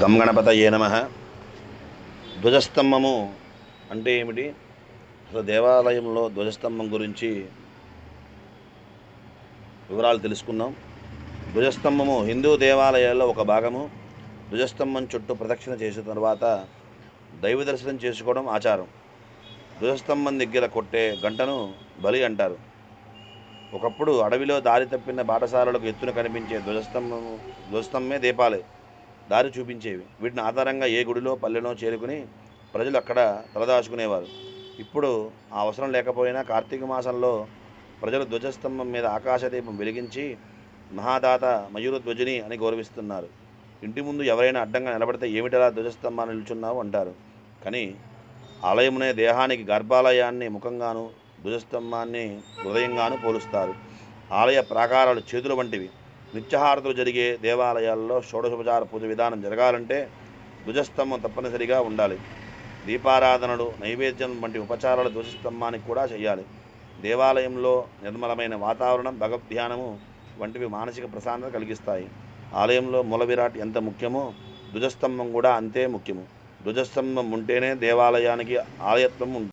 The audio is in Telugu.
గం గణపతయే నమః. ధ్వజస్తంభము అంటే ఏమిటి? అసలు దేవాలయంలో ధ్వజస్తంభం గురించి వివరాలు తెలుసుకుందాం. ధ్వజస్తంభము హిందూ దేవాలయాల్లో ఒక భాగము. ధ్వజస్తంభం చుట్టూ ప్రదక్షిణ చేసిన తర్వాత దైవ దర్శనం చేసుకోవడం ఆచారం. ధ్వజస్తంభం దగ్గర కొట్టే గంటను బలి అంటారు. ఒకప్పుడు అడవిలో దారి తప్పిన బాటసారులకు ఎత్తున కనిపించే ధ్వజస్తంభమే దీపాలే దారి చూపించేవి. వీటిని ఆధారంగా ఏ గుడిలో పల్లెనో చేరుకుని ప్రజలు అక్కడ తలదాచుకునేవారు. ఇప్పుడు ఆ అవసరం లేకపోయినా కార్తీక మాసంలో ప్రజలు ధ్వజస్తంభం మీద ఆకాశదీపం వెలిగించి మహాదాత మయూరధ్వజుని అని గౌరవిస్తున్నారు. ఇంటి ముందు ఎవరైనా అడ్డంగా నిలబడితే ఏమిటలా ధ్వజస్తంభాన్ని నిల్చున్నావు అంటారు. కానీ ఆలయమునే దేహానికి గర్భాలయాన్ని ముఖంగాను, ధ్వజస్తంభాన్ని హృదయంగాను పోలుస్తారు. ఆలయ ప్రాకారాలు చేతుల వంటివి. నిత్యహారతులు జరిగే దేవాలయాల్లో షోడశోపచార పూజ విధానం జరగాలంటే ధ్వజస్తంభం తప్పనిసరిగా ఉండాలి. దీపారాధనలు, నైవేద్యం వంటి ఉపచారాలు ధ్వజస్తంభానికి కూడా చేయాలి. దేవాలయంలో నిర్మలమైన వాతావరణం, భగవద్ధ్యానము వంటివి మానసిక ప్రశాంతత కలిగిస్తాయి. ఆలయంలో మూల విరాట్ ఎంత ముఖ్యమో ధ్వజస్తంభం కూడా అంతే ముఖ్యము. ధ్వజస్తంభం ఉంటేనే దేవాలయానికి ఆలయత్వం ఉంటుంది.